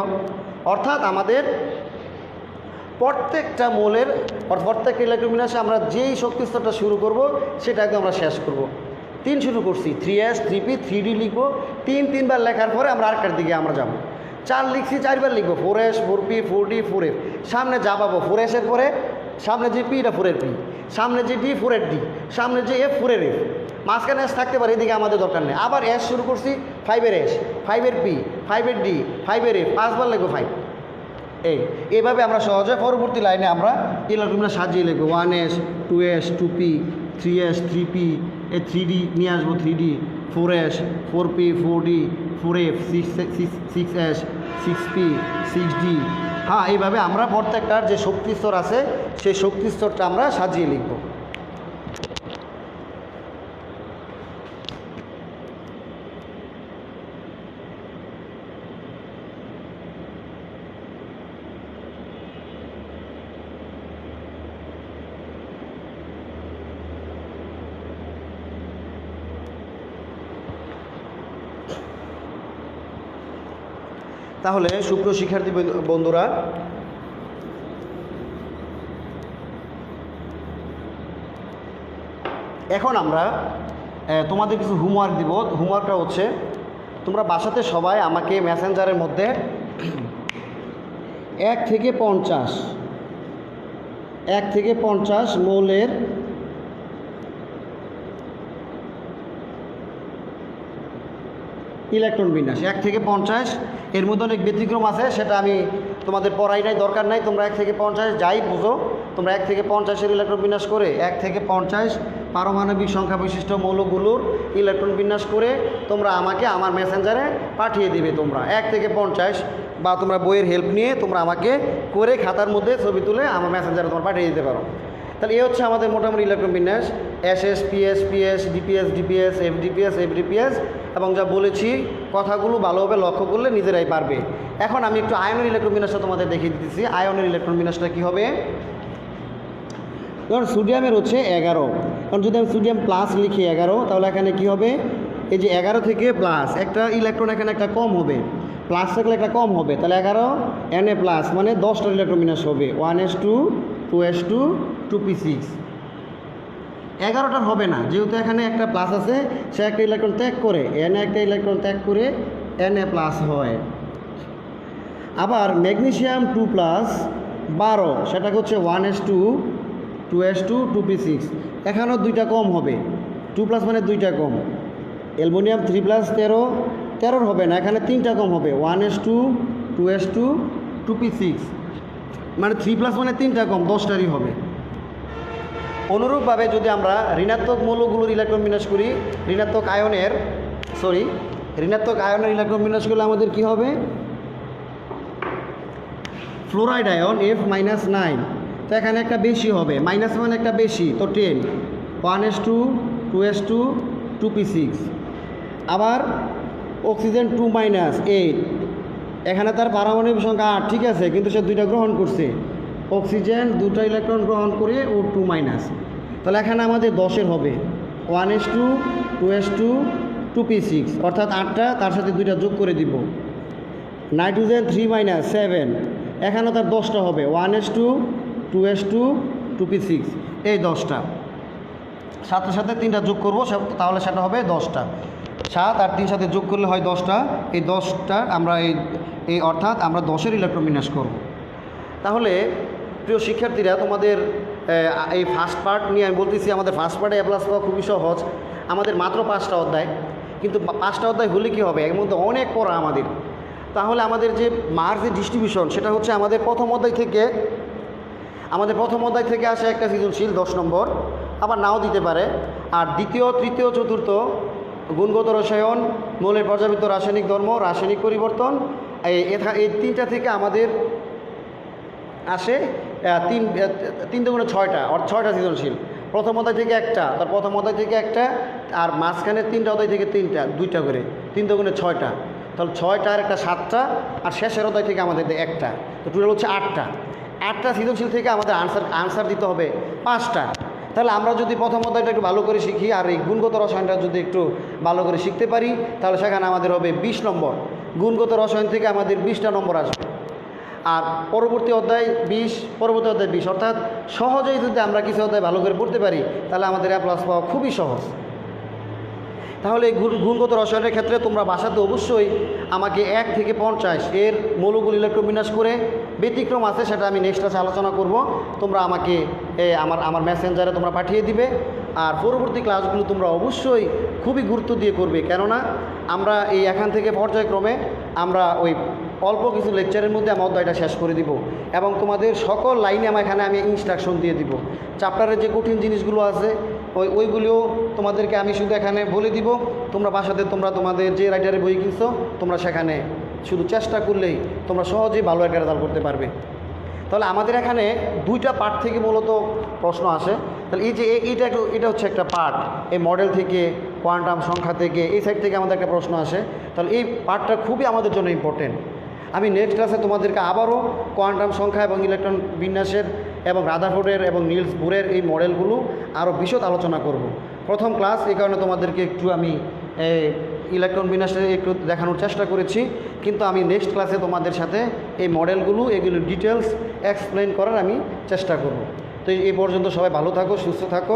অর্থাৎ আমাদের প্রত্যেকটা মোলের প্রত্যেকটা ইলেকট্রন বিন্যাসে আমরা যেই শক্তি স্তরটা শুরু করব সেটা একদম আমরা শেষ করব। 3 শুরু করছি, 3s 3p 3d লিখবো, তিনবার লেখার পরে আমরা আরেকটার দিকে আমরা যাব। 4 লিখছি, 4বার লিখবো, 4s 4p 4d 4f, সামনে যা পাবো 4s এর পরে সামনে যে p এটা 4 এর p, সামনে যে d 4 এর d, সামনে যে f 4 এর f, মাঝখানে s থাকতে পারে, এদিকে আমাদের দরকার নেই। আবার s শুরু করছি, 5 এর s 5 এর p 5 এর d 5 এর f, 5বার লিখবো 5। এইভাবে আমরা সহজে পরবর্তী লাইনে আমরা ইলেকট্রনগুলো সাজিয়ে লিখবো, 1s 2s 2p 3s 3p, 3d নিয়ে আসবো 3d, 4s 4p 4d 4f 6s 6p 6d। হ্যাঁ, এইভাবে আমরা প্রত্যেকটার যে শক্তি স্তর আছে সেই শক্তি স্তরটা আমরা সাজিয়ে লিখব। তাহলে সুপ্রিয় শিক্ষার্থী বন্ধুরা, এখন আমরা তোমাদের কিছু হোমওয়ার্ক দিব। হোমওয়ার্কটা হচ্ছে তোমরা বাসাতে সবাই আমাকে মেসেঞ্জারের মধ্যে 1 থেকে 50 মৌলের ইলেকট্রন বিন্যাস, 1 থেকে 50, এর মধ্যে অনেক ব্যতিক্রম আছে, সেটা আমি তোমাদের পড়াই নাই, দরকার নাই। তোমরা 1 থেকে 50 যাই বুঝো, তোমরা 1 থেকে 50-এর ইলেকট্রন বিন্যাস করে 1 থেকে 50 পারমাণবিক সংখ্যা বিশিষ্ট মৌলগুলোর ইলেকট্রন বিন্যাস করে তোমরা আমাকে আমার মেসেঞ্জারে পাঠিয়ে দিবে। তোমরা 1 থেকে 50 বা তোমরা বইয়ের হেল্প নিয়ে তোমরা আমাকে করে খাতার মধ্যে ছবি তুলে আমার মেসেঞ্জারে তোমরা পাঠিয়ে দিতে পারো। তাহলে এই হচ্ছে আমাদের মোটামুটি ইলেকট্রন বিন্যাস, SS PS PS DPS DPS FDPS FDPS, এবং যা বলেছি কথাগুলো ভালোভাবে লক্ষ্য করলে নিজেরাই পারবে। এখন আমি একটু আয়নের ইলেকট্রন বিন্যাসটা তোমাদের দেখিয়ে দিতেছি। আয়নের ইলেকট্রন বিন্যাসটা কী হবে, ধর সোডিয়ামের হচ্ছে 11, কারণ যদি আমি সোডিয়াম প্লাস লিখি 11, তাহলে এখানে কি হবে, এই যে 11 থেকে প্লাস একটা ইলেকট্রন এখানে একটা কম হবে, প্লাস থাকলে একটা কম হবে, তাহলে 11 Na প্লাস মানে 10টা ইলেকট্রন বিন্যাস হবে, 1s2 2s2 2p6। 11টার হবে না, যেহেতু এখানে একটা প্লাস আছে, সে একটা ইলেকট্রন ত্যাগ করে Na একটা ইলেকট্রন ত্যাগ করে Na প্লাস হয়। আবার ম্যাগনেসিয়াম 2 প্লাস 12, সেটাকে হচ্ছে 1s2 2s2 2p6, এখানেও 2টা কম হবে, 2 প্লাস মানে 2টা কম। অ্যালুমিনিয়াম 3 প্লাস 13 হবে না, এখানে 3টা কম হবে, 1s2 2s2 2p6, মানে 3 প্লাস মানে 3টা কম, 10টারই হবে। অনুরূপভাবে যদি আমরা ঋণাত্মক মৌলগুলোর ইলেকট্রন বিন্যাস করি, ঋণাত্মক আয়নের ইলেকট্রন বিন্যাস করলে আমাদের কি হবে, ফ্লোরাইড আয়ন F-9, তো এখানে একটা বেশি হবে, মাইনাস মানে একটা বেশি, তো 10, 1s2 2s2 2p6। আবার অক্সিজেন 2-8, এখানে তার পারমাণবিক সংখ্যা 8, ঠিক আছে, কিন্তু সে 2টা গ্রহণ করছে, অক্সিজেন 2টা ইলেকট্রন গ্রহণ করে ও 2-, তাহলে এখানে আমাদের 10-এর হবে 1s2 2s2 2p6, অর্থাৎ 8টা, তার সাথে 2টা যোগ করে দিব। নাইট্রোজেন 3-7, এখানে তার 10টা হবে 1s2 2s2 2p6, এই 10টা, সাথে সাথে 3টা যোগ করবো, তাহলে সেটা হবে 10টা। 7 আর 3 সাথে যোগ করলে হয় 10টা, এই 10টা আমরা এই অর্থাৎ আমরা 10-এর ইলেকট্রন বিন্যাস করব। তাহলে প্রিয় শিক্ষার্থীরা, তোমাদের এই ফার্স্ট পার্ট নিয়ে আমি বলতেছি, আমাদের ফার্স্ট পার্টে A+ পাওয়া খুবই সহজ। আমাদের মাত্র 5টা অধ্যায়, কিন্তু 5টা অধ্যায় হলে কী হবে, এর মধ্যে অনেক পড়া আমাদের। তাহলে আমাদের যে মার্কসের ডিস্ট্রিবিউশন, সেটা হচ্ছে আমাদের প্রথম অধ্যায় থেকে আসে একটা সৃজনশীল 10 নম্বর, আবার নাও দিতে পারে। আর দ্বিতীয়, তৃতীয়, চতুর্থ গুণগত রসায়ন, মৌলের পর্যাবৃত্ত রাসায়নিক ধর্ম, রাসায়নিক পরিবর্তন, এই 3টা থেকে আমাদের আসে 3 দুগুণে 6টা, অর্থাৎ 6টা সৃজনশীল। প্রথম অধ্যায় থেকে একটা, তার প্রথম অধ্যায় থেকে একটা, আর মাঝখানে 3টা অধ্যায় থেকে 2টা করে, 3 দুগুণে 6টা, তাহলে 6টা আর একটা 7টা, আর শেষের অধ্যায় থেকে আমাদের একটা, তো টোটাল হচ্ছে 8টা সৃজনশীল থেকে আমাদের আনসার দিতে হবে 5টা। তাহলে আমরা যদি প্রথম অধ্যায়টা একটু ভালো করে শিখি, আর এই গুণগত রসায়নটা যদি একটু ভালো করে শিখতে পারি, তাহলে সেখানে আমাদের হবে 20 নম্বর। গুণগত রসায়ন থেকে আমাদের 20টা নম্বর আসবে, আর পরবর্তী অধ্যায় 20, অর্থাৎ সহজেই যদি আমরা কিছু অধ্যায় ভালো করে পড়তে পারি, তাহলে আমাদের A+ পাওয়া খুবই সহজ। তাহলে এই গুণগত রসায়নের ক্ষেত্রে তোমরা বাসাতে অবশ্যই আমাকে 1 থেকে 50 এর মৌলগুলো ইলেকট্রন বিন্যাস করে, ব্যতিক্রম আছে সেটা আমি নেক্সট ক্লাসে আলোচনা করব, তোমরা আমাকে আমার মেসেঞ্জারে তোমরা পাঠিয়ে দিবে। আর পরবর্তী ক্লাসগুলো তোমরা অবশ্যই খুবই গুরুত্ব দিয়ে করবে, কেননা আমরা এই এখান থেকে পর্যায়ক্রমে আমরা ওই অল্প কিছু লেকচারের মধ্যে আমার অধ্যায়টা শেষ করে দিব, এবং তোমাদের সকল লাইনে আমি ইনস্ট্রাকশন দিয়ে দিব। চ্যাপ্টারের যে কঠিন জিনিসগুলো আছে ওইগুলিও তোমাদেরকে আমি শুধু এখানে বলে দিব, তোমরা বাসাতে তোমাদের যে রাইটারের বই কিনছো, তোমরা সেখানে শুধু চেষ্টা করলেই তোমরা সহজেই ভালো একটা রেজাল্ট করতে পারবে। তাহলে আমাদের এখানে 2টা পার্ট থেকে মূলত প্রশ্ন আসে। তাহলে এই যে এটা হচ্ছে একটা পার্ট, এই মডেল থেকে, কোয়ান্টাম সংখ্যা থেকে, এই সাইড থেকে আমাদের একটা প্রশ্ন আসে। তাহলে এই পার্টটা খুবই আমাদের জন্য ইম্পর্টেন্ট। আমি নেক্সট ক্লাসে তোমাদেরকে আবারও কোয়ান্টাম সংখ্যা এবং ইলেকট্রন বিন্যাসের এবং রাদারফোর্ডের এবং নিলস বোরের এই মডেলগুলো আরও বিশদ আলোচনা করব। প্রথম ক্লাস, এই কারণে তোমাদেরকে একটু আমি ইলেকট্রন বিন্যাসে একটু দেখানোর চেষ্টা করেছি, কিন্তু আমি নেক্সট ক্লাসে তোমাদের সাথে এই মডেলগুলো এগুলো ডিটেলস এক্সপ্লেন করার আমি চেষ্টা করব। তো এই পর্যন্ত সবাই ভালো থাকো, সুস্থ থাকো,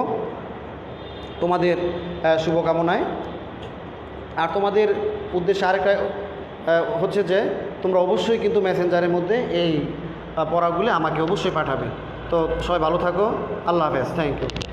তোমাদের শুভকামনায়। আর তোমাদের উদ্দেশ্যে আরেকটা হচ্ছে যে তোমরা অবশ্যই কিন্তু মেসেঞ্জারের মধ্যে এই পড়াগুলি আমাকে অবশ্যই পাঠাবে। তো সবাই ভালো থাকো, আল্লাহ হাফেজ, থ্যাংক ইউ।